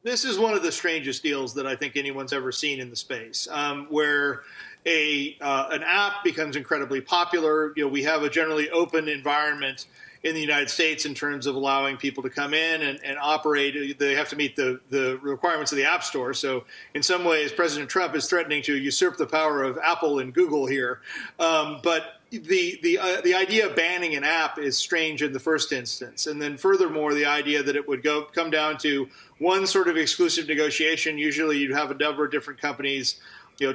This is one of the strangest deals that I think anyone's ever seen in the space, where an app becomes incredibly popular. We have a generally open environment in the United States in terms of allowing people to come in and operate. They have to meet the requirements of the App Store. So in some ways, President Trump is threatening to usurp the power of Apple and Google here. But the idea of banning an app is strange in the first instance. And then furthermore, the idea that it would come down to one sort of exclusive negotiation. Usually you'd have a number of different companies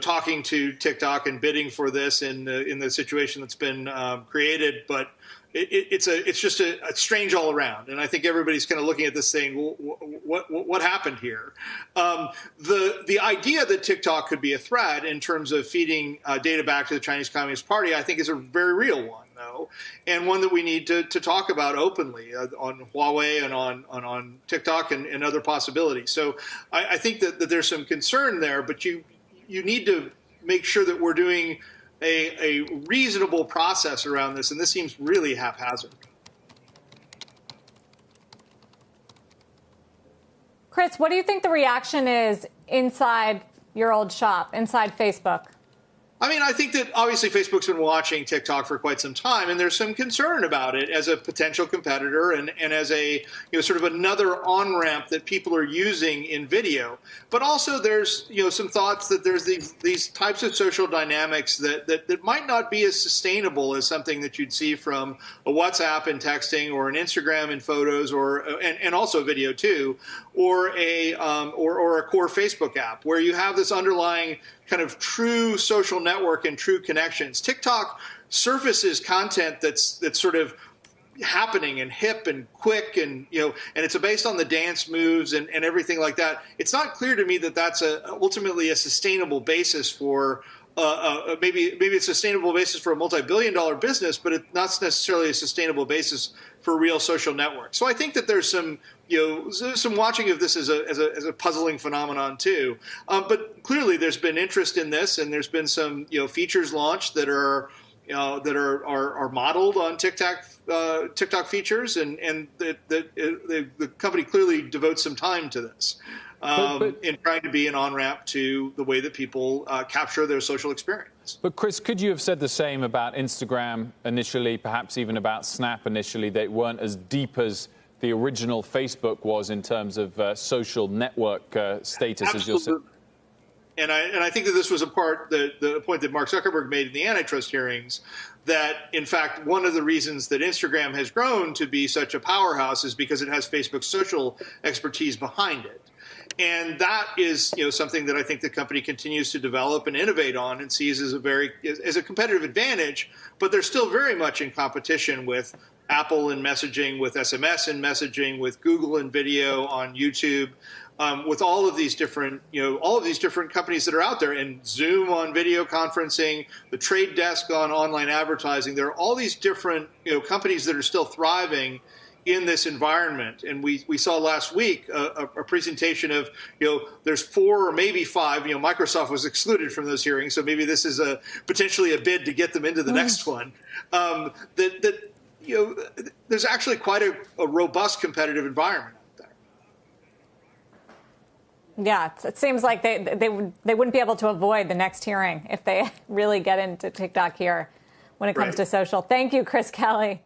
talking to TikTok and bidding for this in the situation that's been created. But it's just a strange all around, and I think everybody's kind of looking at this saying, what happened here? The idea that TikTok could be a threat in terms of feeding data back to the Chinese Communist Party, I think, is a very real one, though, and one that we need to talk about openly on Huawei and on TikTok and other possibilities. So I think that there's some concern there, but you need to make sure that we're doing a reasonable process around this, and this seems really haphazard. Chris, what do you think the reaction is inside your old shop, inside Facebook? I mean, I think that obviously Facebook's been watching TikTok for quite some time, and there's some concern about it as a potential competitor and as a sort of another on-ramp that people are using in video. But also there's some thoughts that there's these types of social dynamics that might not be as sustainable as something that you'd see from a WhatsApp and texting or an Instagram and photos and also video too, or a core Facebook app where you have this underlying kind of true social network and true connections. TikTok surfaces content that's sort of happening and hip and quick and and it's based on the dance moves and everything like that. It's not clear to me that that's ultimately a sustainable basis for maybe it's a sustainable basis for a multi-billion-dollar business, but it's not necessarily a sustainable basis for real social networks. So I think that there's some some watching of this as a puzzling phenomenon too. But clearly there's been interest in this, and there's been some features launched that are modeled on TikTok features, and the company clearly devotes some time to this. In trying to be an on-ramp to the way that people capture their social experience. But Chris, could you have said the same about Instagram initially, perhaps even about Snap initially? They weren't as deep as the original Facebook was in terms of social network status, as you're saying. And I think that this was the point that Mark Zuckerberg made in the antitrust hearings, that in fact one of the reasons that Instagram has grown to be such a powerhouse is because it has Facebook's social expertise behind it. And that is something that I think the company continues to develop and innovate on and sees as a competitive advantage, but they're still very much in competition with Apple in messaging, with SMS in messaging, with Google in video on YouTube, with all of these different companies that are out there, and Zoom on video conferencing, the Trade Desk on online advertising. There are all these different companies that are still thriving in this environment. And we saw last week a presentation of, there's 4 or maybe 5, Microsoft was excluded from those hearings, so maybe this is potentially a bid to get them into the next one. There's actually quite a robust competitive environment out there. Yeah, it seems like they wouldn't be able to avoid the next hearing if they really get into TikTok here when it comes to social. Thank you, Chris Kelly.